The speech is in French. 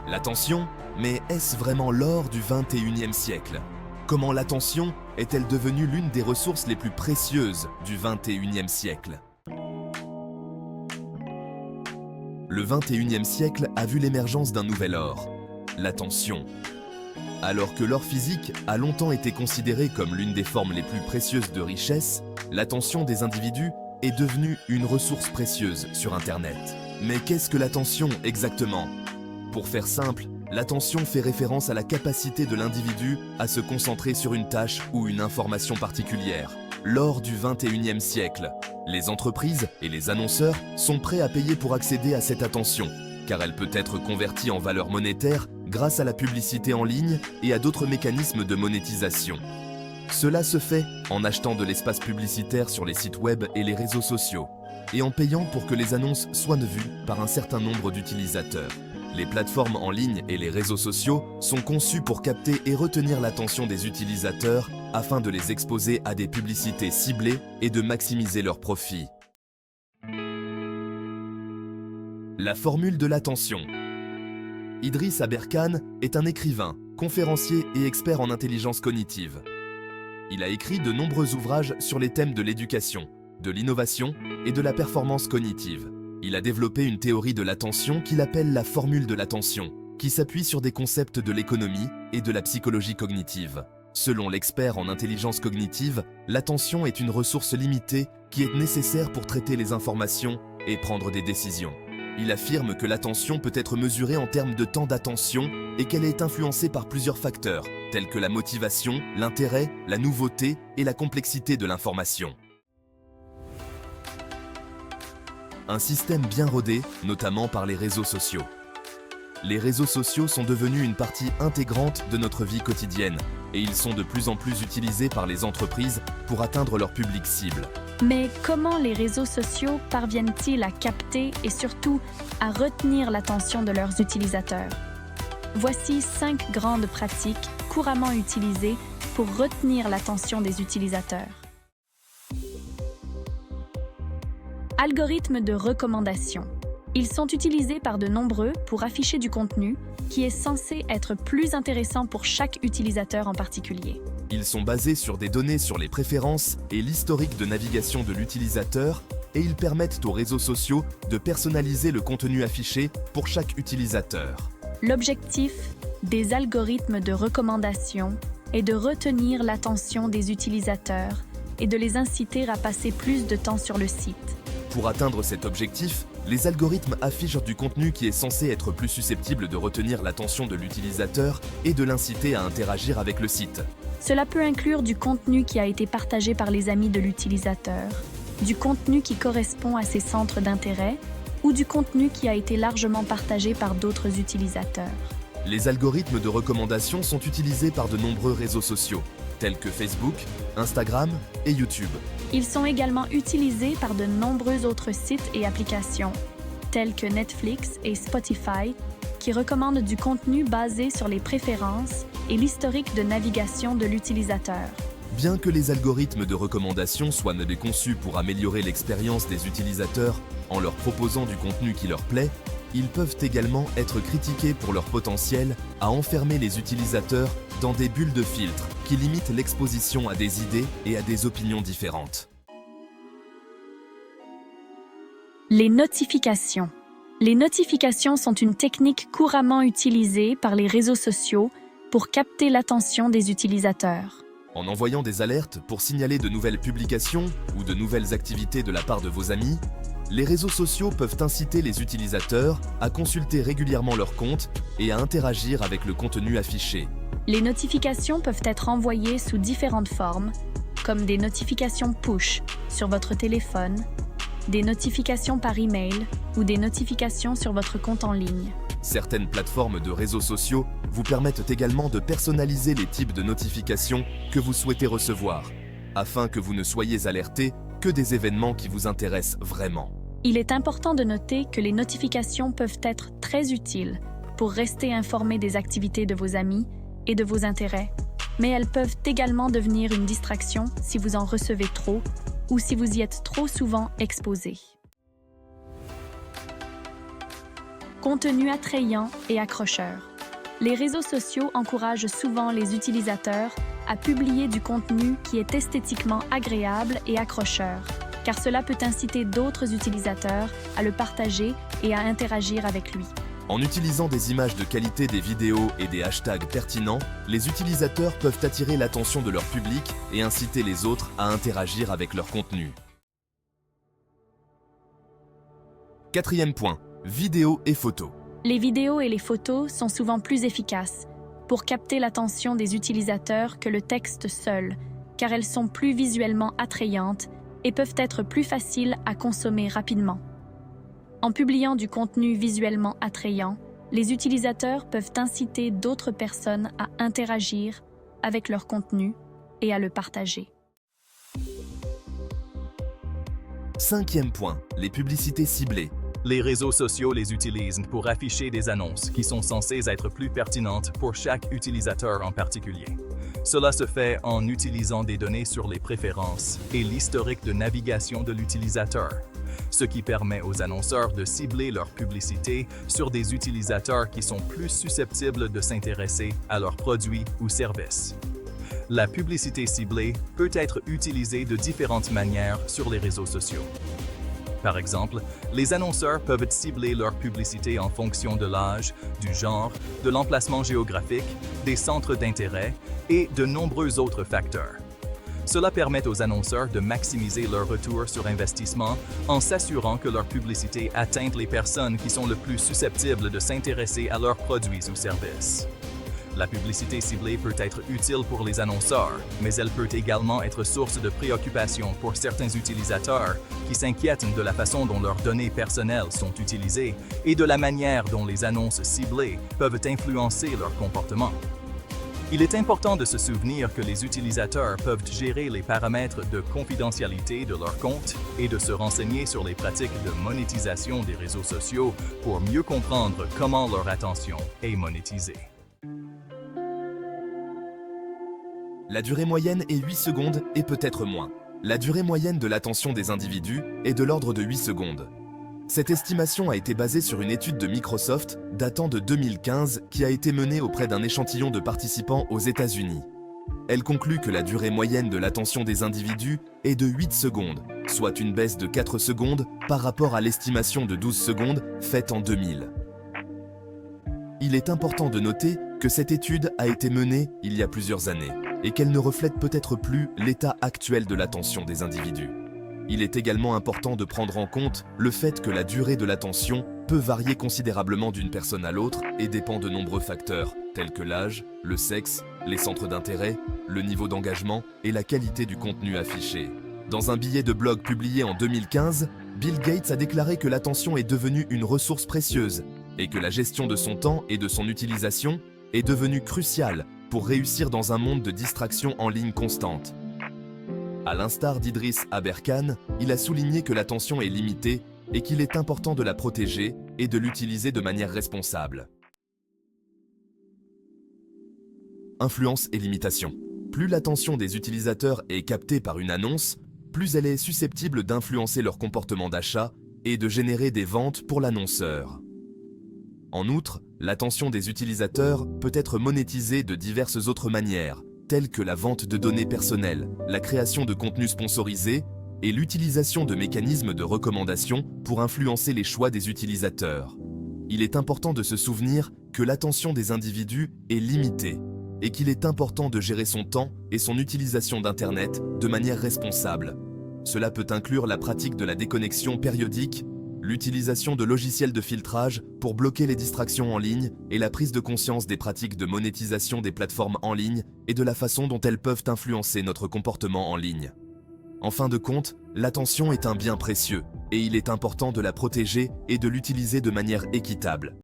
L'attention, mais est-ce vraiment l'or du XXIe siècle? Comment l'attention est-elle devenue l'une des ressources les plus précieuses du XXIe siècle? Le XXIe siècle a vu l'émergence d'un nouvel or, l'attention. Alors que l'or physique a longtemps été considéré comme l'une des formes les plus précieuses de richesse, l'attention des individus est devenue une ressource précieuse sur Internet. Mais qu'est-ce que l'attention exactement? Pour faire simple, l'attention fait référence à la capacité de l'individu à se concentrer sur une tâche ou une information particulière. Lors du XXIe siècle, les entreprises et les annonceurs sont prêts à payer pour accéder à cette attention, car elle peut être convertie en valeur monétaire grâce à la publicité en ligne et à d'autres mécanismes de monétisation. Cela se fait en achetant de l'espace publicitaire sur les sites web et les réseaux sociaux, et en payant pour que les annonces soient vues par un certain nombre d'utilisateurs. Les plateformes en ligne et les réseaux sociaux sont conçus pour capter et retenir l'attention des utilisateurs afin de les exposer à des publicités ciblées et de maximiser leurs profits. La formule de l'attention. Idriss Aberkane est un écrivain, conférencier et expert en intelligence cognitive. Il a écrit de nombreux ouvrages sur les thèmes de l'éducation, de l'innovation et de la performance cognitive. Il a développé une théorie de l'attention qu'il appelle la formule de l'attention, qui s'appuie sur des concepts de l'économie et de la psychologie cognitive. Selon l'expert en intelligence cognitive, l'attention est une ressource limitée qui est nécessaire pour traiter les informations et prendre des décisions. Il affirme que l'attention peut être mesurée en termes de temps d'attention et qu'elle est influencée par plusieurs facteurs, tels que la motivation, l'intérêt, la nouveauté et la complexité de l'information. Un système bien rodé, notamment par les réseaux sociaux. Les réseaux sociaux sont devenus une partie intégrante de notre vie quotidienne et ils sont de plus en plus utilisés par les entreprises pour atteindre leur public cible. Mais comment les réseaux sociaux parviennent-ils à capter et surtout à retenir l'attention de leurs utilisateurs? Voici 5 grandes pratiques couramment utilisées pour retenir l'attention des utilisateurs. Algorithmes de recommandation. Ils sont utilisés par de nombreux pour afficher du contenu qui est censé être plus intéressant pour chaque utilisateur en particulier. Ils sont basés sur des données sur les préférences et l'historique de navigation de l'utilisateur et ils permettent aux réseaux sociaux de personnaliser le contenu affiché pour chaque utilisateur. L'objectif des algorithmes de recommandation est de retenir l'attention des utilisateurs et de les inciter à passer plus de temps sur le site. Pour atteindre cet objectif, les algorithmes affichent du contenu qui est censé être plus susceptible de retenir l'attention de l'utilisateur et de l'inciter à interagir avec le site. Cela peut inclure du contenu qui a été partagé par les amis de l'utilisateur, du contenu qui correspond à ses centres d'intérêt ou du contenu qui a été largement partagé par d'autres utilisateurs. Les algorithmes de recommandation sont utilisés par de nombreux réseaux sociaux, tels que Facebook, Instagram et YouTube. Ils sont également utilisés par de nombreux autres sites et applications, tels que Netflix et Spotify, qui recommandent du contenu basé sur les préférences et l'historique de navigation de l'utilisateur. Bien que les algorithmes de recommandation soient conçus pour améliorer l'expérience des utilisateurs en leur proposant du contenu qui leur plaît, ils peuvent également être critiqués pour leur potentiel à enfermer les utilisateurs dans des bulles de filtre qui limitent l'exposition à des idées et à des opinions différentes. Les notifications. Les notifications sont une technique couramment utilisée par les réseaux sociaux pour capter l'attention des utilisateurs. En envoyant des alertes pour signaler de nouvelles publications ou de nouvelles activités de la part de vos amis, les réseaux sociaux peuvent inciter les utilisateurs à consulter régulièrement leur compte et à interagir avec le contenu affiché. Les notifications peuvent être envoyées sous différentes formes, comme des notifications push sur votre téléphone, des notifications par email ou des notifications sur votre compte en ligne. Certaines plateformes de réseaux sociaux vous permettent également de personnaliser les types de notifications que vous souhaitez recevoir, afin que vous ne soyez alerté que des événements qui vous intéressent vraiment. Il est important de noter que les notifications peuvent être très utiles pour rester informé des activités de vos amis et de vos intérêts, mais elles peuvent également devenir une distraction si vous en recevez trop ou si vous y êtes trop souvent exposé. Contenu attrayant et accrocheur. Les réseaux sociaux encouragent souvent les utilisateurs à publier du contenu qui est esthétiquement agréable et accrocheur, car cela peut inciter d'autres utilisateurs à le partager et à interagir avec lui. En utilisant des images de qualité, des vidéos et des hashtags pertinents, les utilisateurs peuvent attirer l'attention de leur public et inciter les autres à interagir avec leur contenu. Quatrième point, vidéos et photos. Les vidéos et les photos sont souvent plus efficaces pour capter l'attention des utilisateurs que le texte seul, car elles sont plus visuellement attrayantes et peuvent être plus faciles à consommer rapidement. En publiant du contenu visuellement attrayant, les utilisateurs peuvent inciter d'autres personnes à interagir avec leur contenu et à le partager. Cinquième point, les publicités ciblées. Les réseaux sociaux les utilisent pour afficher des annonces qui sont censées être plus pertinentes pour chaque utilisateur en particulier. Cela se fait en utilisant des données sur les préférences et l'historique de navigation de l'utilisateur, ce qui permet aux annonceurs de cibler leur publicité sur des utilisateurs qui sont plus susceptibles de s'intéresser à leurs produits ou services. La publicité ciblée peut être utilisée de différentes manières sur les réseaux sociaux. Par exemple, les annonceurs peuvent cibler leur publicité en fonction de l'âge, du genre, de l'emplacement géographique, des centres d'intérêt et de nombreux autres facteurs. Cela permet aux annonceurs de maximiser leur retour sur investissement en s'assurant que leur publicité atteint les personnes qui sont le plus susceptibles de s'intéresser à leurs produits ou services. La publicité ciblée peut être utile pour les annonceurs, mais elle peut également être source de préoccupation pour certains utilisateurs qui s'inquiètent de la façon dont leurs données personnelles sont utilisées et de la manière dont les annonces ciblées peuvent influencer leur comportement. Il est important de se souvenir que les utilisateurs peuvent gérer les paramètres de confidentialité de leur compte et de se renseigner sur les pratiques de monétisation des réseaux sociaux pour mieux comprendre comment leur attention est monétisée. La durée moyenne est 8 secondes et peut-être moins. La durée moyenne de l'attention des individus est de l'ordre de 8 secondes. Cette estimation a été basée sur une étude de Microsoft datant de 2015 qui a été menée auprès d'un échantillon de participants aux États-Unis. Elle conclut que la durée moyenne de l'attention des individus est de 8 secondes, soit une baisse de 4 secondes par rapport à l'estimation de 12 secondes faite en 2000. Il est important de noter que cette étude a été menée il y a plusieurs années et qu'elle ne reflète peut-être plus l'état actuel de l'attention des individus. Il est également important de prendre en compte le fait que la durée de l'attention peut varier considérablement d'une personne à l'autre et dépend de nombreux facteurs, tels que l'âge, le sexe, les centres d'intérêt, le niveau d'engagement et la qualité du contenu affiché. Dans un billet de blog publié en 2015, Bill Gates a déclaré que l'attention est devenue une ressource précieuse et que la gestion de son temps et de son utilisation est devenue cruciale pour réussir dans un monde de distraction en ligne constante. À l'instar d'Idriss Aberkan, il a souligné que l'attention est limitée et qu'il est important de la protéger et de l'utiliser de manière responsable. Influence et limitation. Plus l'attention des utilisateurs est captée par une annonce, plus elle est susceptible d'influencer leur comportement d'achat et de générer des ventes pour l'annonceur. En outre, l'attention des utilisateurs peut être monétisée de diverses autres manières, telles que la vente de données personnelles, la création de contenus sponsorisés et l'utilisation de mécanismes de recommandation pour influencer les choix des utilisateurs. Il est important de se souvenir que l'attention des individus est limitée et qu'il est important de gérer son temps et son utilisation d'Internet de manière responsable. Cela peut inclure la pratique de la déconnexion périodique, l'utilisation de logiciels de filtrage pour bloquer les distractions en ligne et la prise de conscience des pratiques de monétisation des plateformes en ligne et de la façon dont elles peuvent influencer notre comportement en ligne. En fin de compte, l'attention est un bien précieux et il est important de la protéger et de l'utiliser de manière équitable.